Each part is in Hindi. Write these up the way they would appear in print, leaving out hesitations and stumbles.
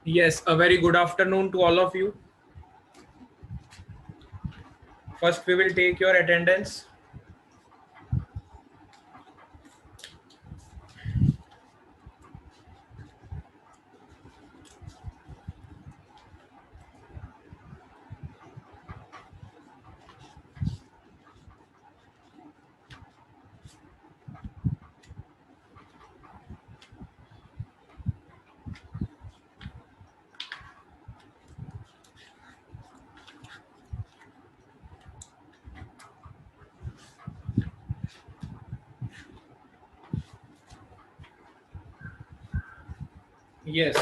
Yes, a very good afternoon to all of you. First, we will take your attendance. Yes,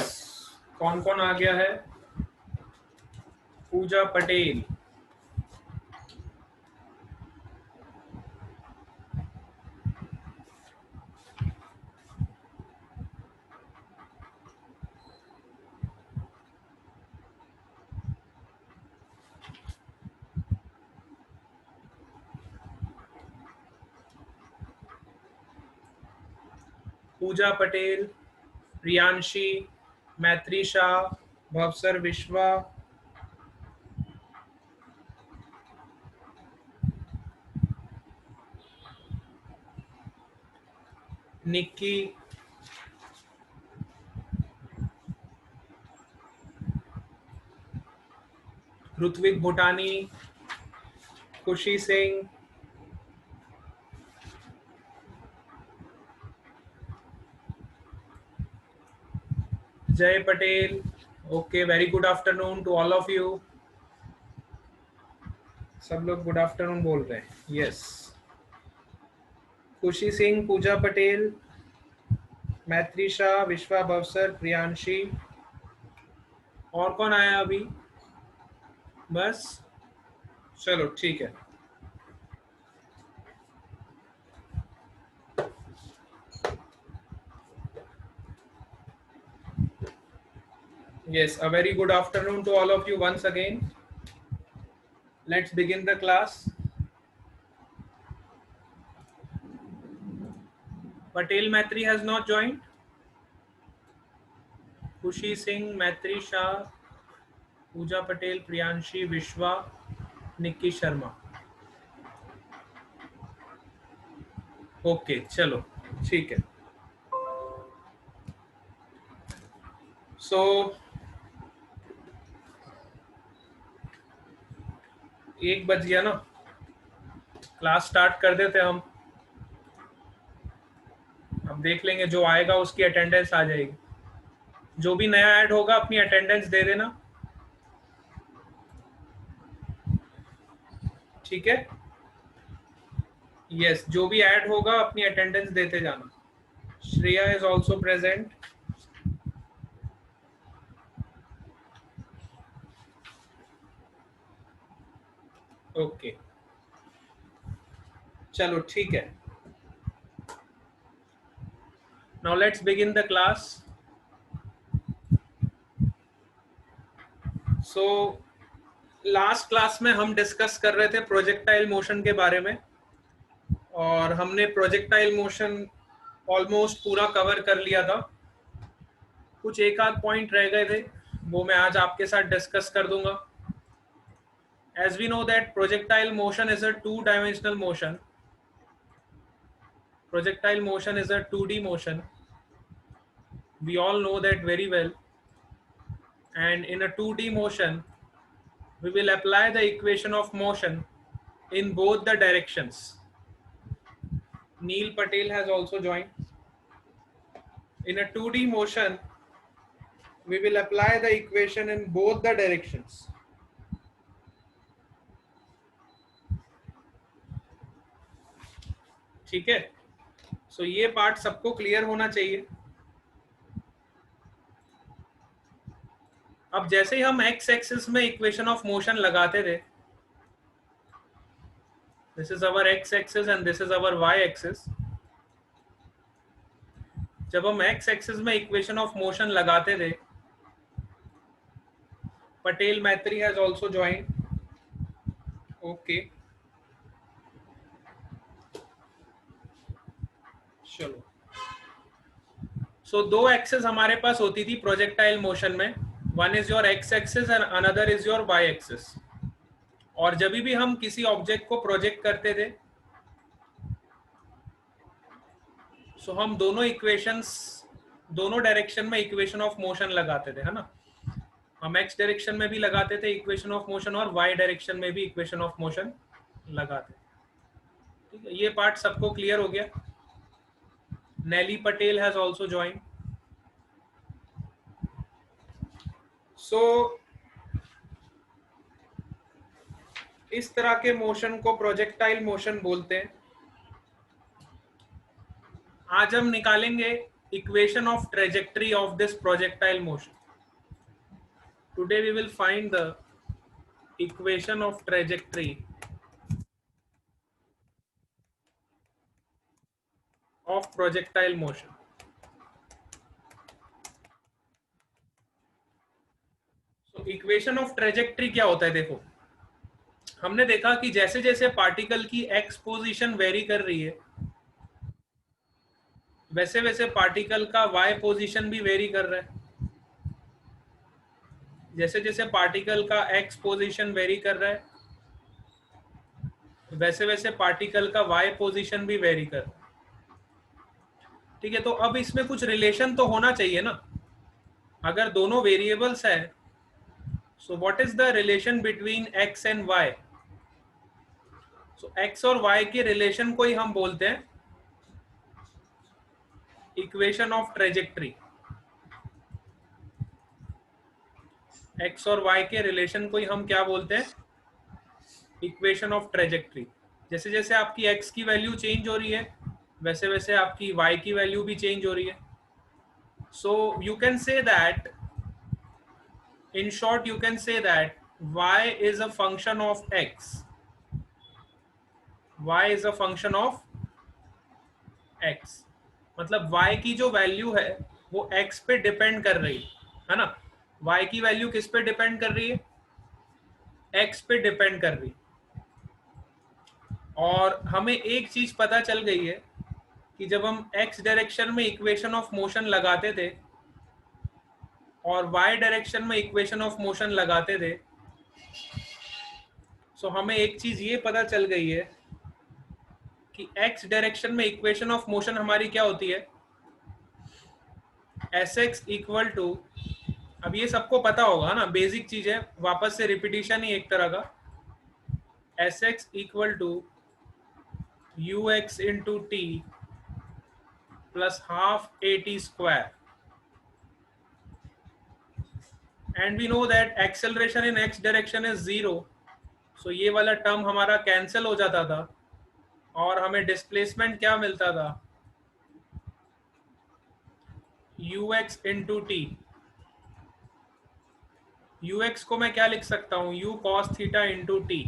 कौन कौन आ गया है? पूजा पटेल, पूजा पटेल, प्रियांशी, मैत्री शाह, भवसर विश्वा, निक्की, ऋत्विक भूटानी, Khushi Singh, Jay Patel. Okay, very good afternoon to all of you. सब लोग गुड आफ्टरनून बोल रहे हैं. यस, खुशी सिंह, पूजा पटेल, मैत्री शाह, विश्वा, भवसर, प्रियांशी. और कौन आया अभी? बस, चलो ठीक है. Yes, a very good afternoon to all of you once again. Let's begin the class. Patel Maitri has not joined. Khushi Singh, Maitri Shah, Pooja Patel, Priyanshi, Vishwa, Nikki Sharma. Okay, चलो ठीक है. So, 1 बज गया ना, क्लास स्टार्ट कर देते हम. अब देख लेंगे, जो आएगा उसकी अटेंडेंस आ जाएगी. जो भी नया ऐड होगा अपनी अटेंडेंस दे देना. ठीक है. यस, जो भी ऐड होगा अपनी अटेंडेंस देते जाना. Shreya is also present. Okay, चलो ठीक है. Now let's begin the class. So last class में हम डिस्कस कर रहे थे प्रोजेक्टाइल मोशन के बारे में, और हमने प्रोजेक्टाइल मोशन ऑलमोस्ट पूरा कवर कर लिया था. कुछ एक आध पॉइंट रह गए थे, वो मैं आज आपके साथ डिस्कस कर दूंगा. As we know that projectile motion is a two-dimensional motion. Projectile motion is a 2D motion. We all know that very well. And in a 2D motion, we will apply the equation of motion in both the directions. Neil Patel has also joined. In a 2D motion, we will apply the equation in both the directions. ठीक है. सो ये पार्ट सबको क्लियर होना चाहिए. अब जैसे ही हम एक्स एक्सिस में इक्वेशन ऑफ मोशन लगाते थे, this is our X axis and this is our Y axis. जब हम एक्स एक्सिस में इक्वेशन ऑफ मोशन लगाते थे, पटेल मैत्री हैज आल्सो ज्वाइंड. ओके, चलो. सो दो एक्सेस हमारे पास होती थी प्रोजेक्टाइल मोशन में. One is your X axis and another is your Y axis. और जब भी हम किसी ऑब्जेक्ट को प्रोजेक्ट करते थे सो हम दोनों इक्वेशंस, दोनों डायरेक्शन में इक्वेशन ऑफ मोशन लगाते थे, है ना। हम एक्स डायरेक्शन में भी लगाते थे इक्वेशन ऑफ मोशन और वाई डायरेक्शन में भी इक्वेशन ऑफ मोशन लगाते थे। ठीक है, ये पार्ट सबको क्लियर हो गया। नेली पटेल हैज आल्सो ज्वाइन। सो इस तरह के मोशन को प्रोजेक्टाइल मोशन बोलते हैं। आज हम निकालेंगे equation of trajectory of this projectile motion. Today we will find the equation of trajectory of projectile motion. तो इक्वेशन ऑफ ट्रेजेक्टरी क्या होता है? देखो, हमने देखा कि जैसे जैसे पार्टिकल की एक्स पोजीशन वेरी कर रही है वैसे वैसे पार्टिकल का वाई पोजीशन भी वेरी कर रहा है। जैसे जैसे पार्टिकल का एक्स पोजीशन वेरी कर रहा है वैसे वैसे पार्टिकल का वाई पोजीशन भी वेरी कर रहा है। ठीक है, तो अब इसमें कुछ रिलेशन तो होना चाहिए ना। अगर दोनों वेरिएबल्स है so what is the relation between X and Y? So X और वाई के रिलेशन को ही हम बोलते हैं इक्वेशन ऑफ ट्रेजेक्टरी। एक्स और वाई के रिलेशन को ही हम क्या बोलते हैं? Equation of trajectory. जैसे जैसे आपकी एक्स की वैल्यू चेंज हो रही है वैसे वैसे आपकी वाई की वैल्यू भी चेंज हो रही है। So you can say that, in short you can say that y is a function of x, y is a function of x। मतलब y की जो वैल्यू है वो x पे डिपेंड कर रही है ना। y की वैल्यू किस पे डिपेंड कर रही है? x पे डिपेंड कर रही है। और हमें एक चीज पता चल गई है कि जब हम x डायरेक्शन में इक्वेशन ऑफ मोशन लगाते थे और y डायरेक्शन में इक्वेशन ऑफ मोशन लगाते थे सो हमें एक चीज ये पता चल गई है कि x डायरेक्शन में इक्वेशन ऑफ मोशन हमारी क्या होती है? एस एक्स इक्वल टू, अब ये सबको पता होगा ना, बेसिक चीज है, वापस से रिपीटिशन ही एक तरह का। S x equal to u x into T plus half a t square. And we know that acceleration in x direction is zero. So ये वाला टर्म हमारा कैंसिल हो जाता था और हमें डिस्प्लेसमेंट क्या मिलता था? You x into T. You x को मैं क्या लिख सकता हूँ? You cos theta into T.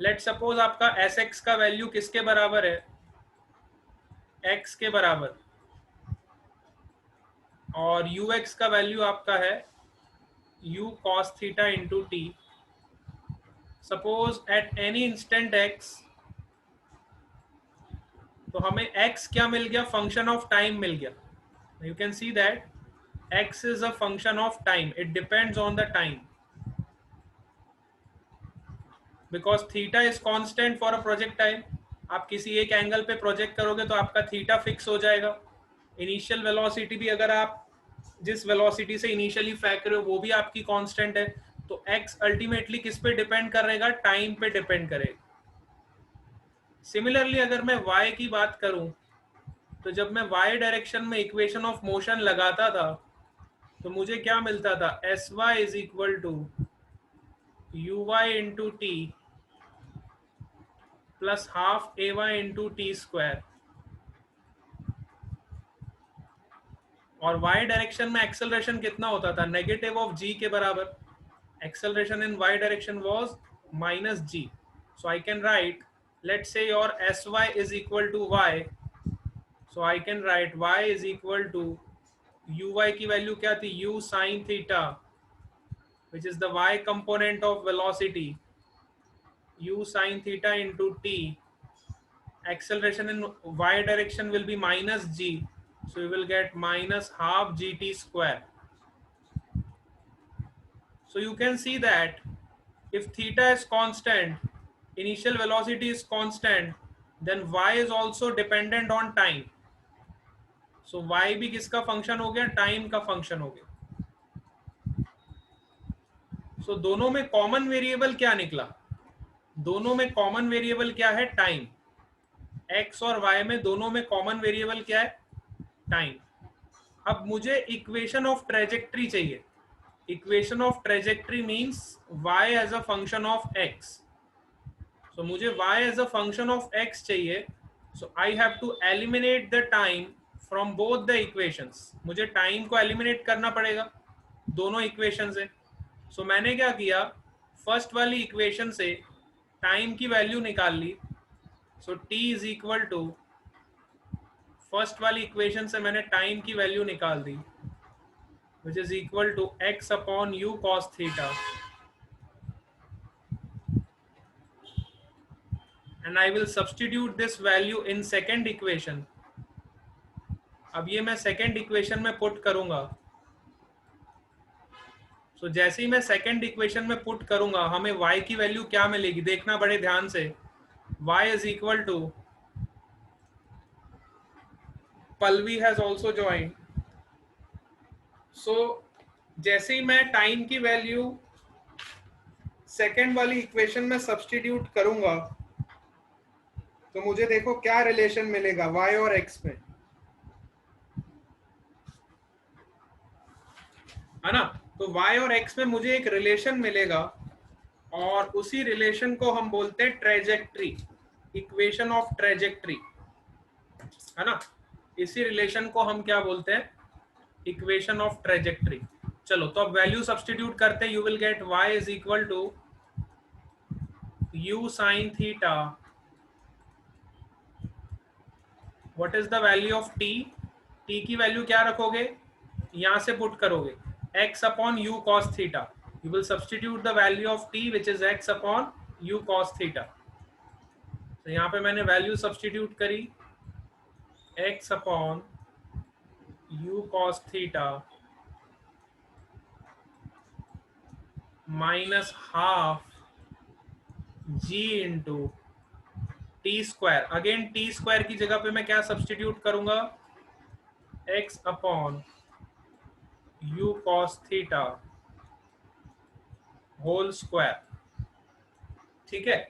Let suppose आपका एस एक्स का वैल्यू किसके बराबर है? एक्स के बराबर। और यू एक्स का वैल्यू आपका है you cos theta into T. Suppose at any instant x, तो हमें x क्या मिल गया? फंक्शन ऑफ टाइम मिल गया। You can see that x is a function of time, it depends on the time because theta is constant for a projectile. आप किसी एक एंगल पे प्रोजेक्ट करोगे तो आपका थीटा फिक्स हो जाएगा। इनिशियल वेलोसिटी भी अगर आप जिस वेलोसिटी से इनिशियली फेंक रहे हो वो भी आपकी कांस्टेंट है। तो x अल्टीमेटली किस पे डिपेंड करेगा? टाइम पे डिपेंड करेगा। सिमिलरली अगर मैं y की बात करूं तो जब मैं y डायरेक्शन में इक्वेशन ऑफ मोशन लगाता था तो मुझे क्या मिलता था? S Y is equal to U Y into T plus half A Y into T square. और y डायरेक्शन में एक्सेलरेशन कितना होता था? नेगेटिव ऑफ g के बराबर। Acceleration in y direction was minus g। So I can write, let's say your sy is equal to y, so I can write y is equal to uy की वैल्यू क्या थी? u sin theta which is the y component of velocity, u sin theta into t। acceleration in y direction will be minus g, so you will get minus half gt square। So you can see that if theta is constant, initial velocity is constant, then y is also dependent on time. So y भी किसका फंक्शन हो गया? टाइम का फंक्शन हो गया. So दोनों में कॉमन वेरिएबल क्या निकला? दोनों में कॉमन वेरिएबल क्या है? टाइम. x और y में दोनों में कॉमन वेरिएबल क्या है? टाइम. अब मुझे इक्वेशन ऑफ ट्रेजेक्ट्री चाहिए. Equation of trajectory means y as a function of x. So मुझे y as a function of x चाहिए. So I have to eliminate the time from both the equations. मुझे टाइम को एलिमिनेट करना पड़ेगा दोनों इक्वेशन से. सो मैंने क्या किया, फर्स्ट वाली इक्वेशन से टाइम की वैल्यू निकाल ली. So t is equal to, first वाली इक्वेशन से मैंने टाइम की वैल्यू निकाल दी, which is equal to x upon u cos theta, and I will substitute this value in second equation. अब ये मैं सेकेंड इक्वेशन में पुट करूंगा. सो जैसे ही मैं सेकेंड इक्वेशन में पुट करूंगा, हमें y की वैल्यू क्या मिलेगी? देखना बड़े ध्यान से. y is equal to, Pallavi has also join. So जैसे ही मैं टाइम की वैल्यू सेकेंड वाली इक्वेशन में सब्स्टिट्यूट करूंगा, तो मुझे देखो क्या रिलेशन मिलेगा y और x में, है ना? तो y और x में मुझे एक रिलेशन मिलेगा, और उसी रिलेशन को हम बोलते हैं ट्रेजेक्ट्री, इक्वेशन ऑफ ट्रेजेक्ट्री, है ना? इसी रिलेशन को हम क्या बोलते हैं? Equation of trajectory. चलो तो अब वैल्यू सब्स्टिट्यूट करते हैं. You will get y is equal to u sin theta. What is the value of t? t की वैल्यू क्या रखोगे? यहां से पुट करोगे x upon u cos theta. You will substitute the value of t, which is x upon u cos theta. तो यहाँ पे मैंने वैल्यू सब्स्टिट्यूट करी, x upon u cos theta minus half g into T square. Again T square की जगह पे मैं क्या सब्स्टिट्यूट करूंगा? x upon u cos theta whole square. ठीक है.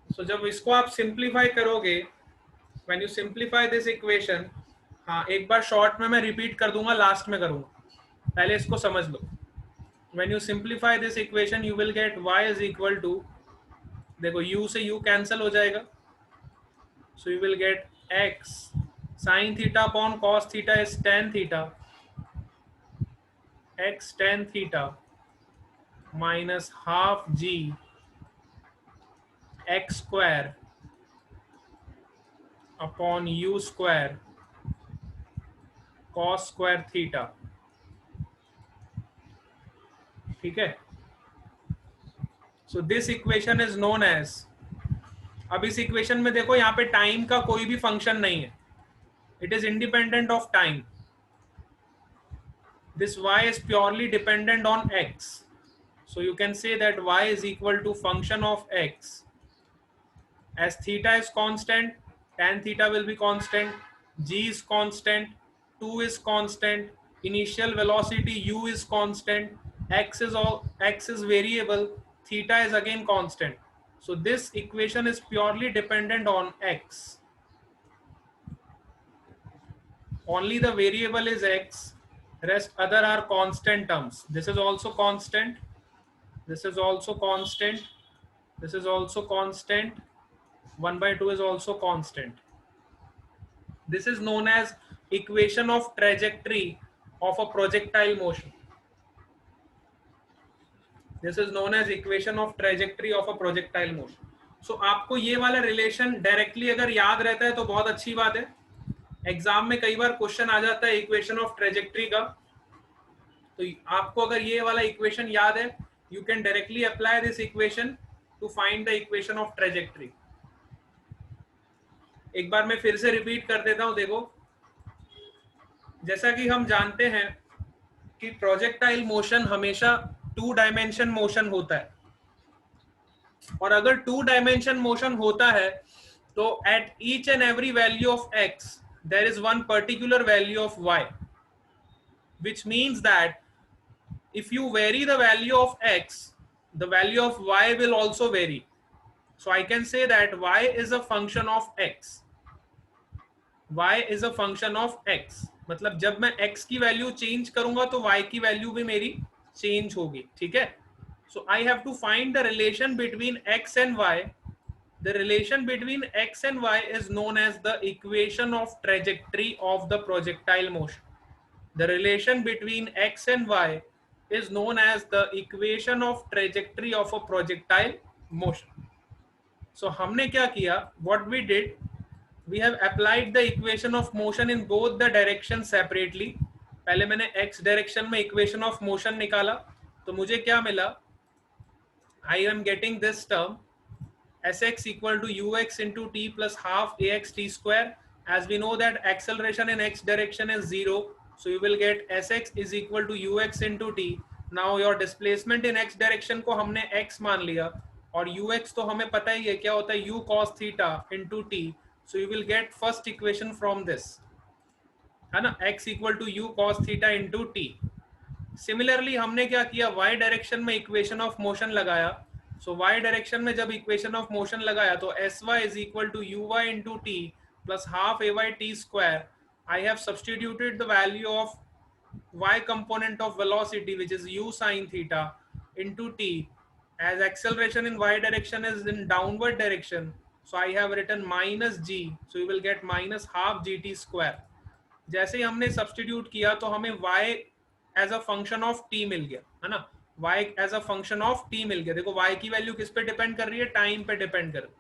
सो जब इसको आप सिंप्लीफाई करोगे, when you simplify this equation, हाँ एक बार शॉर्ट में मैं रिपीट कर दूंगा, लास्ट में करूंगा, पहले इसको समझ लो. When you simplify this equation, you will get y is equal to, देखो u से u कैंसिल हो जाएगा, so you will get x sine theta upon cos theta is tan theta, x tan theta minus half g x square upon u square cos square theta. ठीक है. So this equation is known as, अब इस इक्वेशन में देखो यहाँ पे टाइम का कोई भी फंक्शन नहीं है, it is independent of time. This y is purely dependent on x. So you can say that y is equal to function of x. As theta is constant, tan theta will be constant, g is constant, 2 is constant, initial velocity u is constant, x is variable, theta is again constant. So this equation is purely dependent on x. Only the variable is x, rest other are constant terms. This is also constant, this is also constant, this is also constant, 1 by 2 is also constant. This is known as equation of trajectory of a projectile motion. This is known as equation of trajectory of a projectile motion. So आपको ये वाला रिलेशन डायरेक्टली अगर याद रहता है तो बहुत अच्छी बात है. एग्जाम में कई बार क्वेश्चन आ जाता है इक्वेशन ऑफ ट्रेजेक्ट्री का, तो आपको अगर ये वाला इक्वेशन याद है, you can directly apply this equation two find the equation of trajectory. एक बार मैं फिर से रिपीट कर देता हूं. देखो, जैसा कि हम जानते हैं कि प्रोजेक्टाइल मोशन हमेशा टू डायमेंशन मोशन होता है, और अगर टू डायमेंशन मोशन होता है तो at each and every value of x there is one particular value of y, which means that if you vary the value of x, the value of y will also vary. So I can say that y is a function of x. y is a function of x, मतलब जब मैं x की वैल्यू चेंज करूंगा तो y की वैल्यू भी मेरी चेंज होगी, ठीक है. So I have to find the relation between x and y. The relation between x and y is known as the equation of trajectory of the projectile motion. The relation between x and y is known as the equation of trajectory of a projectile motion. So हमने क्या किया? What we did, we have applied the equation of motion in both the directions separately. पहले मैंने x direction में equation of motion निकाला, तो मुझे क्या मिला? I am getting this term sx equal to ux into t plus half ax t square. As we know that acceleration in x direction is 0, so you will get sx is equal to ux into t. Now your displacement in x direction को हमने x मान लिया, और ux तो हमें पता ही है क्या होता है, u cos theta into t. So you will get first equation from this, है ना, x equal to u cos theta into t. Similarly हमने क्या किया, y डायरेक्शन में इक्वेशन ऑफ मोशन लगाया. सो y डायरेक्शन में जब इक्वेशन ऑफ मोशन लगाया तो sy is equal to uy into T plus half ay t square. I have substituted the value of y component of velocity, which is u sin theta into t, as acceleration in y direction is in downward direction, so I have written minus g, so you will get minus half gt square. जैसे ही हमने सब्स्टिट्यूट किया तो हमें y as a function of t मिल गया, है ना, y as a function of t मिल गया. देखो y की वैल्यू किस पे डिपेंड कर रही है, टाइम पे डिपेंड कर रही है.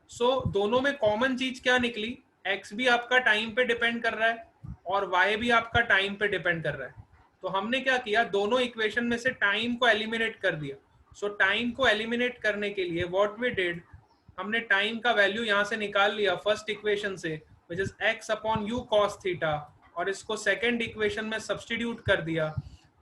सो दोनों में कॉमन चीज क्या निकली, x भी आपका टाइम पे डिपेंड कर रहा है और y भी आपका टाइम पे डिपेंड कर रहा है. तो हमने क्या किया, दोनों इक्वेशन में से टाइम को एलिमिनेट कर दिया. सो टाइम को एलिमिनेट करने के लिए व्हाट वी डिड, हमने टाइम का वैल्यू यहाँ से निकाल लिया फर्स्ट इक्वेशन से, which is x upon u cos theta, और इसको सेकेंड इक्वेशन में सब्स्टिट्यूट कर दिया.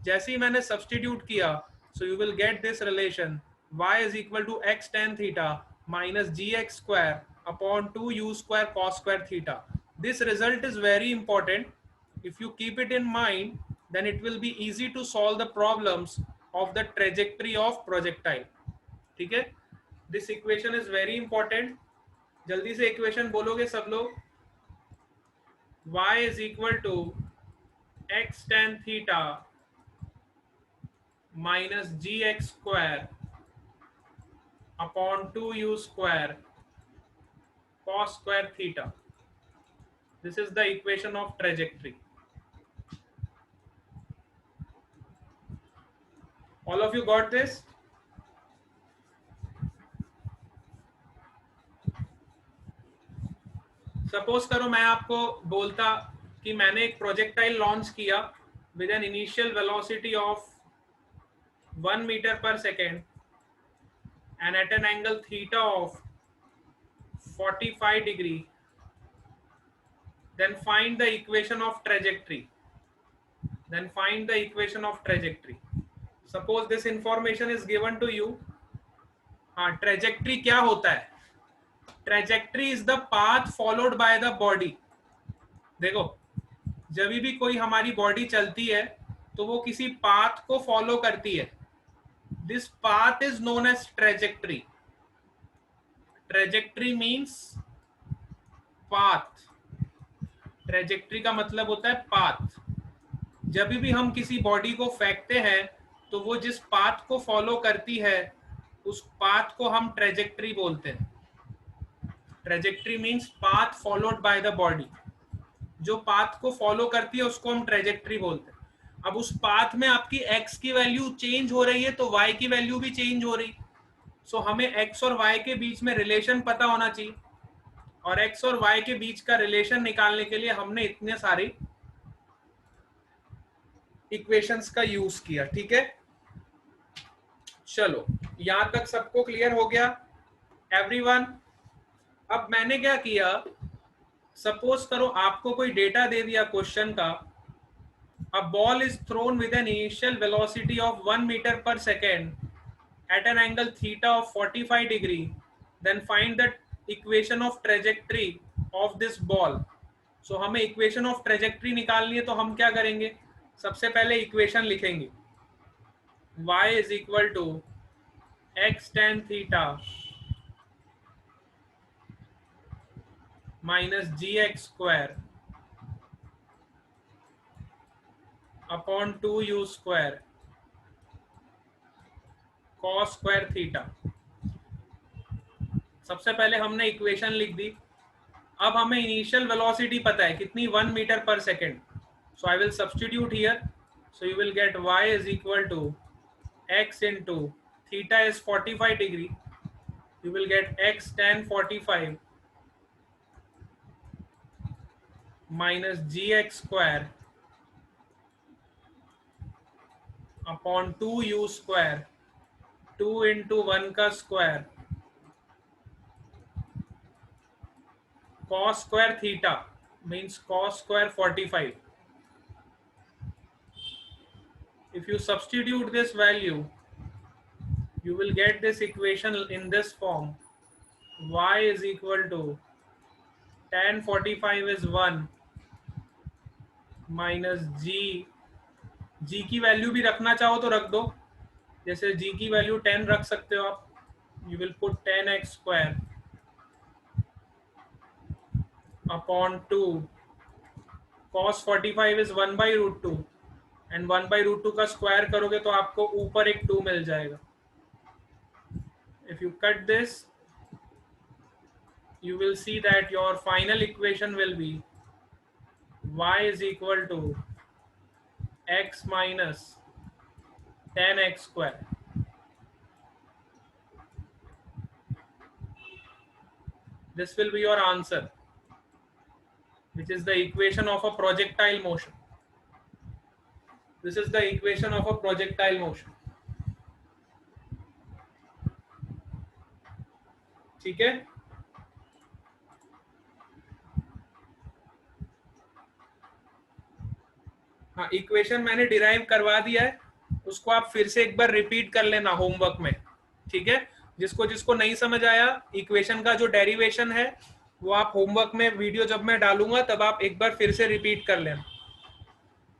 जैसे ही मैंने सब्स्टिट्यूट किया, सो you will get this relation y is equal to x tan theta minus gx square upon 2u square cos square theta. This result is very important. If you keep it in mind, then it will be easy to solve the problems of the trajectory of projectile. ठीक है, this equation is very important. जल्दी से इक्वेशन बोलोगे सब लोग. y is equal to x tan theta minus gx square upon 2u square cos square theta. This is the equation of trajectory. All of you got this? Suppose करो मैं आपको बोलता कि मैंने एक प्रोजेक्टाइल लॉन्च किया with an initial velocity of 1 metre per second and at an angle theta of 45 degree, then find the equation of trajectory. Suppose this information is given to you. हाँ, trajectory क्या होता है? Trajectory is the path followed by the body. देखो, जब भी कोई हमारी बॉडी चलती है तो वो किसी पाथ को फॉलो करती है. This path is known as trajectory. Trajectory means path. Trajectory का मतलब होता है path. जब भी हम किसी बॉडी को फेंकते हैं तो वो जिस पाथ को फॉलो करती है उस पाथ को हम ट्रेजेक्ट्री बोलते हैं. Trajectory means path followed by the body. जो पाथ को फॉलो करती है उसको हम ट्रेजेक्ट्री बोलते हैं. अब उस पाथ में आपकी x की वैल्यू चेंज हो रही है तो y की वैल्यू भी चेंज हो रही. सो हमें x और y के बीच में रिलेशन पता होना चाहिए, और x और y के बीच का रिलेशन निकालने के लिए हमने इतने सारे इक्वेशंस का यूज किया. ठीक है, चलो यहां तक सबको क्लियर हो गया एवरीवन? अब मैंने क्या किया, सपोज करो आपको कोई डेटा दे दिया क्वेश्चन का A ball is thrown with an initial velocity of 1 meter per second at an angle theta of 45 degree. Then find the equation of trajectory of this ball. So हमें equation of trajectory निकालनी है, तो हम क्या करेंगे? सबसे पहले equation लिखेंगे. Y is equal to x tan theta minus gx square upon 2u square cos square theta. सबसे पहले हमने इक्वेशन लिख दी. अब हमें इनिशियल वेलोसिटी पता है कितनी, 1 metre per second. So I will substitute here. So you will get y is equal to x into theta is 45 degree. You will get x tan 45 minus gx square upon 2u square, 2 into 1 का square cos square theta means cos square 45. If you substitute this value, you will get this equation in this form. Y is equal to tan 45 is 1 minus g की वैल्यू भी रखना चाहो तो रख दो. जैसे g की वैल्यू 10 रख सकते हो आप. You will put 10x square upon 2. cos 45 is 1 by root 2 and 1 by root 2 का स्क्वायर करोगे तो आपको ऊपर एक 2 मिल जाएगा. If you cut this, you will see that your final equation will be y is equal to x minus 10x square. This will be your answer, which is the equation of a projectile motion. This is the equation of a projectile motion. ठीक है. हाँ, इक्वेशन मैंने डिराइव करवा दिया है, उसको आप फिर से एक बार रिपीट कर लेना होमवर्क में. ठीक है. जिसको जिसको नहीं समझ आया, इक्वेशन का जो डेरिवेशन है वो आप होमवर्क में, वीडियो जब मैं डालूंगा तब आप एक बार फिर से रिपीट कर लेना.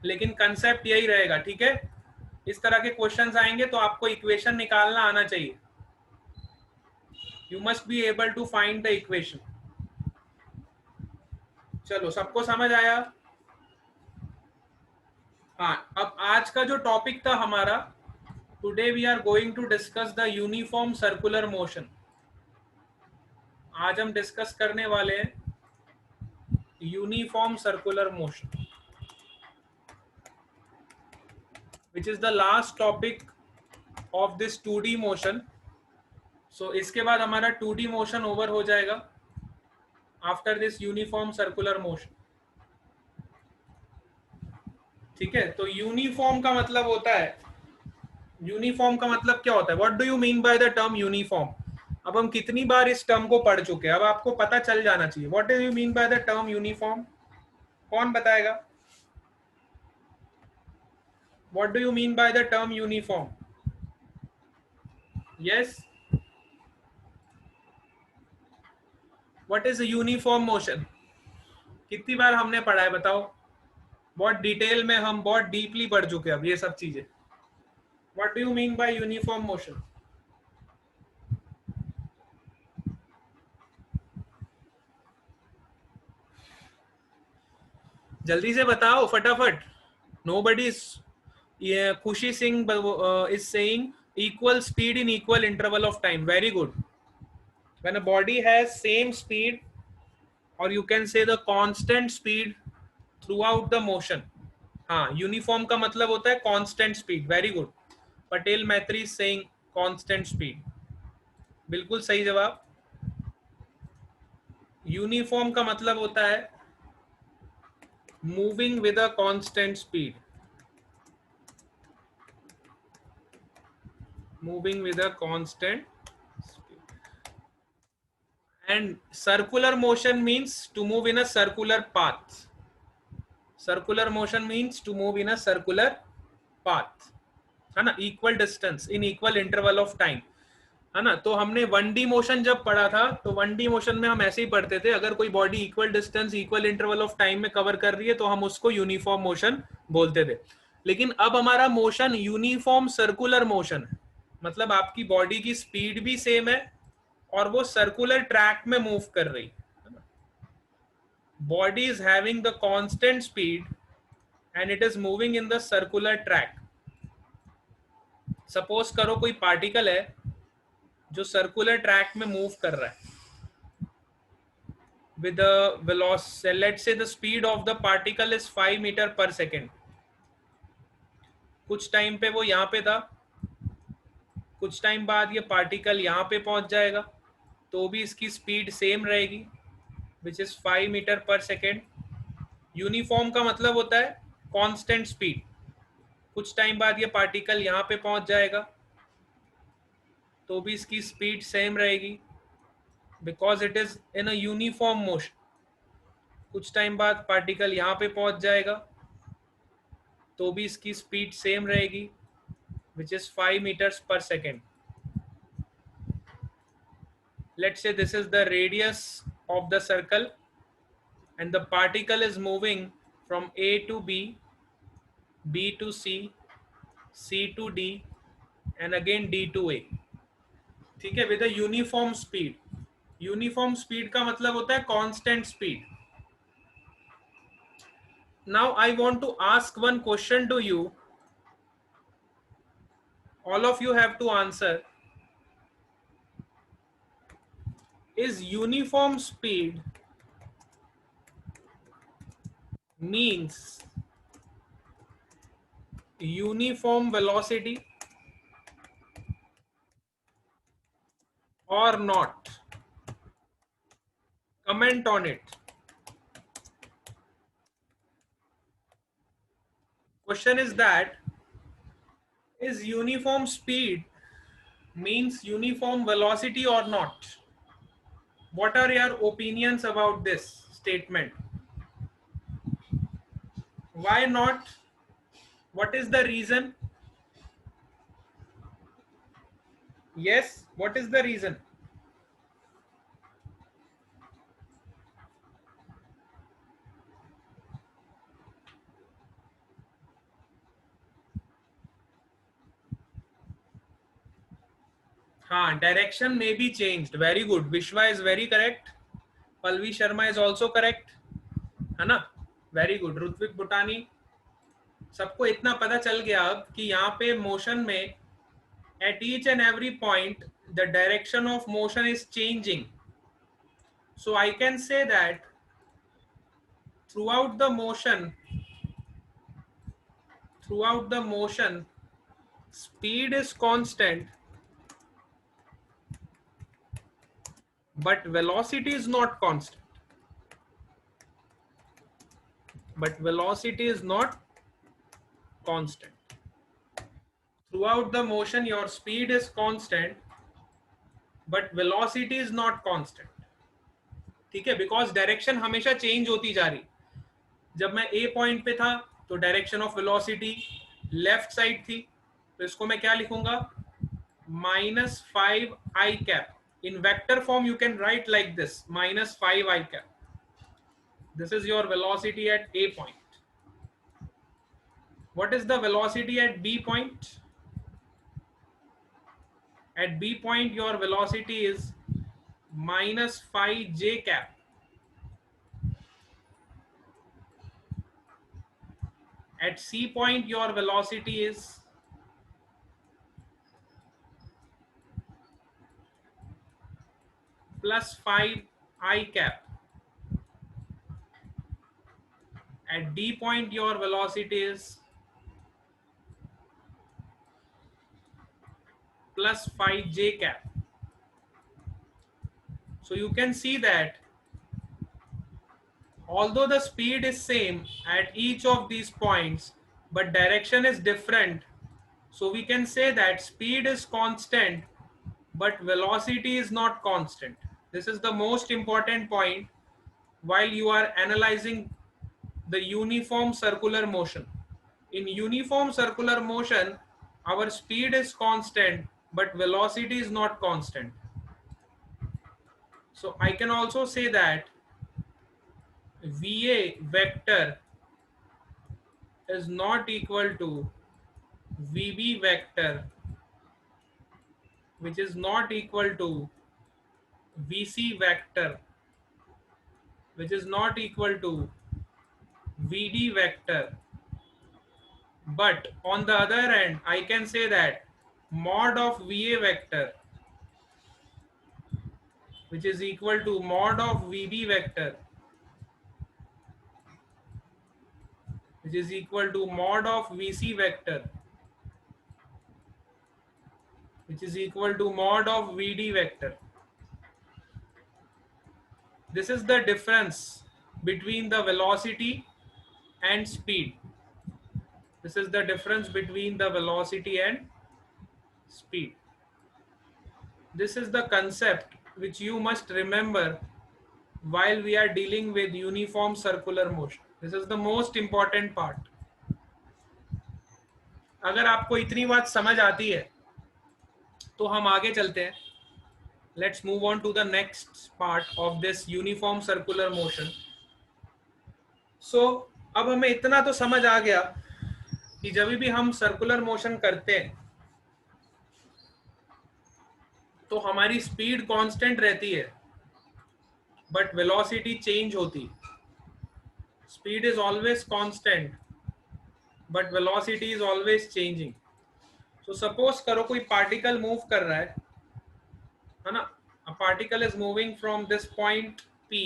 लेकिन कंसेप्ट यही रहेगा. ठीक है. इस तरह के क्वेश्चंस आएंगे तो आपको इक्वेशन निकालना आना चाहिए. You must be able to find the equation. चलो, सबको समझ आया? हाँ, अब आज का जो टॉपिक था हमारा, today we are going to discuss the uniform circular motion. आज हम डिस्कस करने वाले हैं uniform circular motion, which is the last topic of this 2D motion. सो इसके बाद हमारा 2D मोशन ओवर हो जाएगा after this uniform circular motion. ठीक है. तो यूनिफॉर्म का मतलब होता है, यूनिफॉर्म का मतलब क्या होता है? What do you mean by the term uniform? अब हम कितनी बार इस टर्म को पढ़ चुके हैं, अब आपको पता चल जाना चाहिए. What do you mean by the term uniform? कौन बताएगा? What do you mean by the term uniform? Yes. What is uniform motion? कितनी बार हमने पढ़ा है बताओ? बहुत डिटेल में, हम बहुत डीपली पढ़ चुके हैं अब ये सब चीजें. What do you mean by uniform motion? जल्दी से बताओ फटाफट. Nobody is. Khushi Singh is saying equal speed in equal interval of time. Very good. When a body has same speed, or you can say the constant speed throughout the motion. हाँ, यूनिफॉर्म का मतलब होता है constant speed. Very good. Patel मैत्री सेइंग कांस्टेंट स्पीड. बिल्कुल सही जवाब. यूनिफॉर्म का मतलब होता है moving with a constant speed. Moving with a constant speed. And circular motion means to move in a circular path. Circular motion means to move in a circular path, है ना, equal distance in equal interval of time, है ना। तो हमने 1D मोशन जब पढ़ा था तो 1D मोशन में हम ऐसे ही पढ़ते थे, अगर कोई body equal distance equal interval of time में कवर कर रही है तो हम उसको यूनिफॉर्म मोशन बोलते थे। लेकिन अब हमारा मोशन यूनिफॉर्म सर्कुलर मोशन है, मतलब आपकी बॉडी की स्पीड भी सेम है और वो सर्कुलर ट्रैक में मूव कर रही है। Body is having the constant speed and it is moving in the circular track. Suppose करो कोई पार्टिकल है जो सर्कुलर ट्रैक में मूव कर रहा है with the velocity, let's say the speed of the particle is 5 meter per second. कुछ टाइम पे वो यहाँ पे था, कुछ टाइम बाद ये पार्टिकल यहाँ पे पहुंच जाएगा तो भी इसकी स्पीड सेम रहेगी which is 5 metre per second. Uniform का मतलब होता है कांस्टेंट स्पीड। कुछ टाइम बाद ये पार्टिकल यहाँ पे पहुंच जाएगा तो भी इसकी स्पीड सेम रहेगी because it is in a uniform motion. कुछ टाइम बाद पार्टिकल यहाँ पे पहुंच जाएगा तो भी इसकी स्पीड सेम रहेगी which is 5 meters per second. Let's say this is the radius of the circle and the particle is moving from A to B, B to C, C to D and again D to A. ठीक है, with a uniform speed. Uniform speed का मतलब होता है constant speed. Now I want to ask one question to you, all of you have to answer. Is uniform speed means uniform velocity or not? Comment on it. Question is that, is uniform speed means uniform velocity or not? What are your opinions about this statement? Why not? What is the reason? Yes, what is the reason? हाँ, direction may be changed. Very good. Vishwa is very correct. Palvi Sharma is also correct. है ना? Very good. ऋत्विक बुटानी, सबको इतना पता चल गया अब कि यहाँ पे मोशन में at each and every point the direction of motion is changing. So I can say that throughout the motion speed is constant but velocity is not constant. Throughout the motion your speed is constant but velocity is not constant. ठीक है, बिकॉज डायरेक्शन हमेशा चेंज होती जा रही। जब मैं ए पॉइंट पे था तो direction of velocity left side थी, तो इसको मैं क्या लिखूंगा, -5i cap. In vector form you can write like this, -5i cap. This is your velocity at A point. What is the velocity at B point? At B point your velocity is -5j cap. At C point your velocity is +5i cap. At D point your velocity is +5j cap. So you can see that although the speed is same at each of these points but direction is different, so we can say that speed is constant but velocity is not constant. This is the most important point while you are analyzing the uniform circular motion. In uniform circular motion, our speed is constant, but velocity is not constant. So I can also say that VA vector is not equal to VB vector, which is not equal to VC vector, which is not equal to VD vector. But on the other hand, I can say that mod of VA vector, which is equal to mod of VB vector, which is equal to mod of VC vector, which is equal to mod of VD vector. This is the difference between the velocity and speed. This is the difference between the velocity and speed. This is the concept which you must remember while we are dealing with uniform circular motion. This is the most important part. अगर आपको इतनी बात समझ आती है तो हम आगे चलते हैं. Let's move on to the next part of this uniform circular motion. So अब हमें इतना तो समझ आ गया कि जब भी हम सर्कुलर मोशन करते हैं तो हमारी स्पीड कांस्टेंट रहती है बट वेलोसिटी चेंज होती. Speed is always constant but velocity is always changing. So suppose करो कोई पार्टिकल मूव कर रहा है ना. A particle is moving from this point P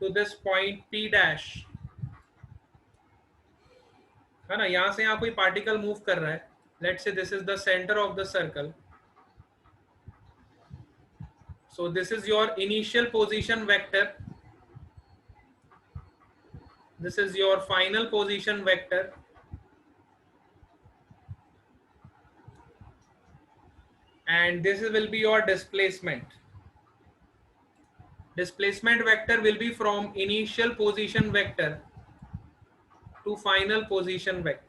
to this point P dash, है ना. यहां से यहाँ कोई पार्टिकल मूव कर रहा है. Let's say this is the centre of the circle. So this is your initial position vector. This is your final position vector. And this will be your displacement. Displacement vector will be from initial position vector to final position vector.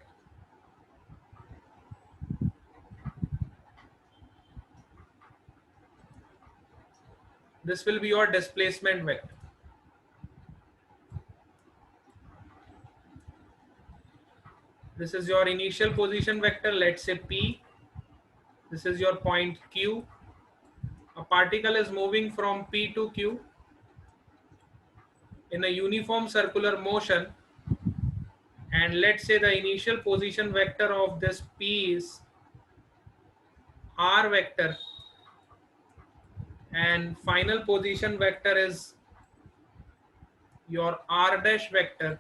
This will be your displacement vector. This is your initial position vector, let's say P. This is your point Q. A particle is moving from P to Q in a uniform circular motion, and let's say the initial position vector of this P is R vector and final position vector is your R dash vector.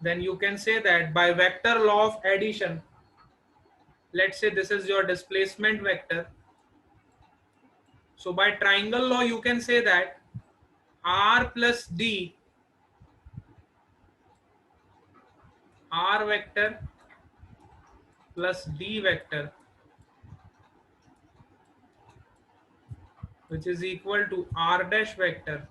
Then you can say that by vector law of addition, let's say this is your displacement vector. So by triangle law you can say that R plus D, R vector plus D vector, which is equal to R dash vector.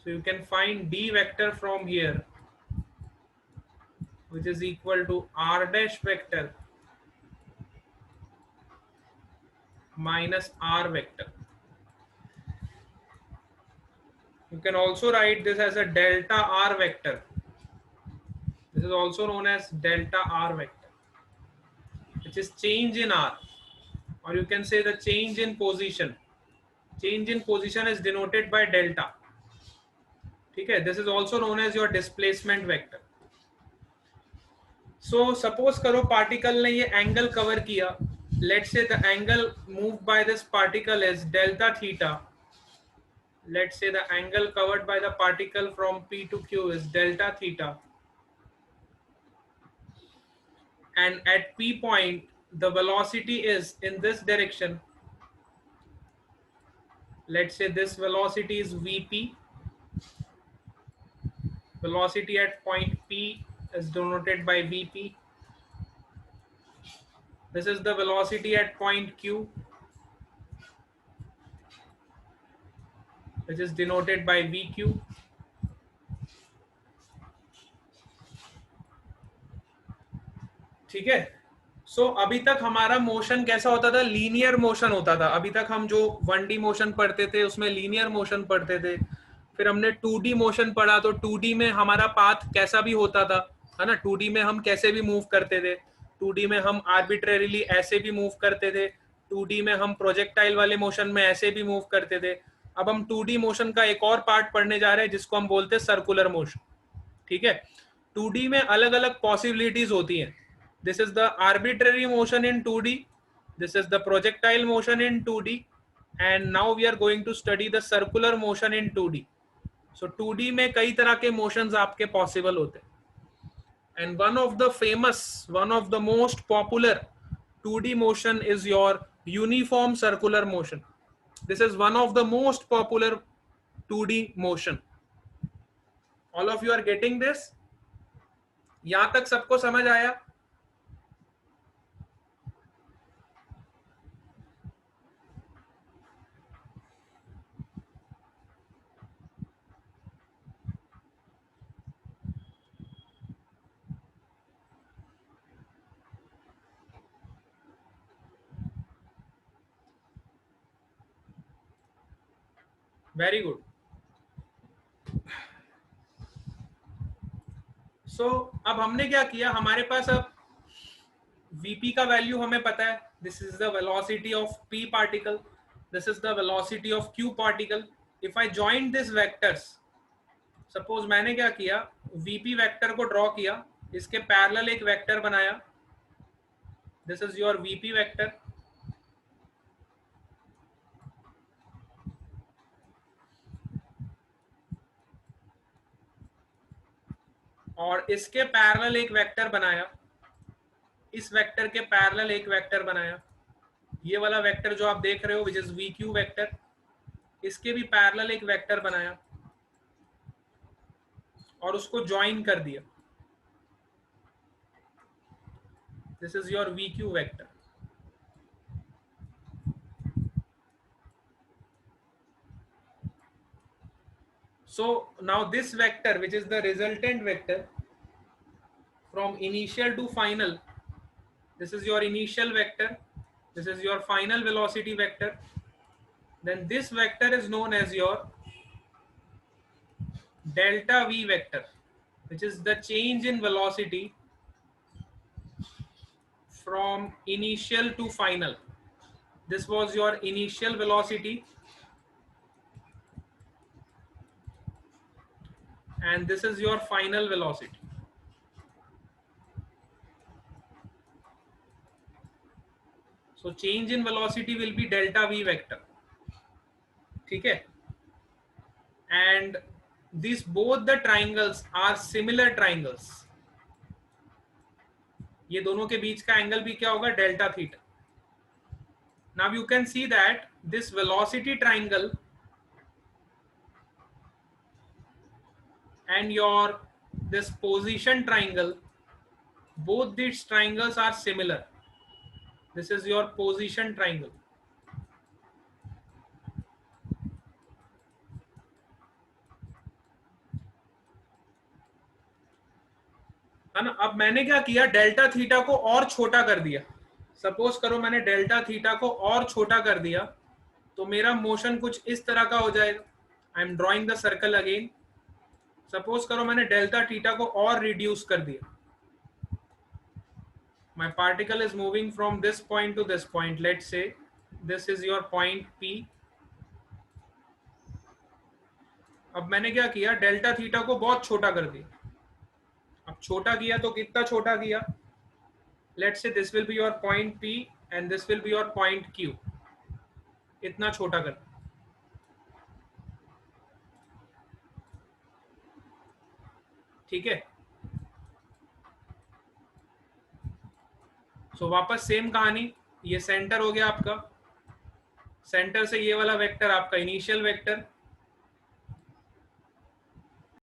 So you can find D vector from here, which is equal to R dash vector minus R vector. You can also write this as a delta R vector. This is also known as delta R vector, which is change in R, or you can say the change in position. Change in position is denoted by delta. Okay, this is also known as your displacement vector. So suppose करो particle ने ये angle cover किया. Let's say the angle moved by this particle is delta theta. Let's say the angle covered by the particle from P to Q is delta theta. And at P point, the velocity is in this direction. Let's say this velocity is Vp. Velocity at point P is denoted by Vp. This is the velocity at point Q. which is denoted by VQ. ठीक है. सो अभी तक हमारा मोशन कैसा होता था? लीनियर मोशन होता था. अभी तक हम जो 1D मोशन पढ़ते थे उसमें लीनियर मोशन पढ़ते थे. फिर हमने 2D मोशन पढ़ा, तो 2D में हमारा पाथ कैसा भी होता था, है ना. 2D में हम कैसे भी मूव करते थे. 2D में हम आर्बिट्रेरीली ऐसे भी मूव करते थे. 2D में हम प्रोजेक्टाइल वाले मोशन में ऐसे भी मूव करते थे. अब हम 2D मोशन का एक और पार्ट पढ़ने जा रहे हैं जिसको हम बोलते हैं सर्कुलर मोशन. ठीक है. 2D में अलग अलग पॉसिबिलिटीज होती हैं. This is the arbitrary motion in 2D. This is the projectile motion in 2D. And now we are going to study the circular motion in 2D. So 2D में कई तरह के motions आपके possible होते हैं. And one of the famous, one of the most popular 2D motion is your uniform circular motion. This is one of the most popular 2D motion. All of you are getting this? यहाँ तक सबको समझ आया? Very good. सो अब हमने क्या किया, हमारे पास अब Vp का वैल्यू हमें पता है. This is the velocity of P particle, this is the velocity of Q particle. If I join this vectors, suppose मैंने क्या किया, Vp वेक्टर को ड्रॉ किया, इसके पैरेलल एक वेक्टर बनाया. This is your Vp vector. और इसके पैरेलल एक वेक्टर बनाया, इस वेक्टर के पैरेलल एक वेक्टर बनाया. ये वाला वेक्टर जो आप देख रहे हो विच इज VQ वेक्टर, इसके भी पैरेलल एक वेक्टर बनाया और उसको ज्वाइन कर दिया. This is your VQ vector. So now this vector, which is the resultant vector from initial to final, this is your initial vector, this is your final velocity vector. Then this vector is known as your delta V vector, which is the change in velocity from initial to final. This was your initial velocity, and this is your final velocity. So change in velocity will be delta V vector. ठीक है. And these both the triangles are similar triangles. ये दोनों के बीच का एंगल भी क्या होगा? Delta theta. Now you can see that this velocity triangle and your this position triangle, both these triangles are similar. This is your position triangle. है ना. अब मैंने क्या किया, डेल्टा थीटा को और छोटा कर दिया. सपोज करो मैंने डेल्टा थीटा को और छोटा कर दिया, तो मेरा मोशन कुछ इस तरह का हो जाएगा. I am drawing the circle again. Suppose करो मैंने डेल्टा थीटा को और रिड्यूस कर दिया. My particle is moving from this point to this point. Let's say this is your point P. अब मैंने क्या किया, डेल्टा थीटा को बहुत छोटा कर दिया. अब छोटा किया तो कितना छोटा किया? Let's say this will be your point P and this will be your point Q. इतना छोटा कर. ठीक है. सो वापस सेम कहानी. ये सेंटर हो गया आपका. सेंटर से ये वाला वेक्टर आपका इनिशियल वेक्टर,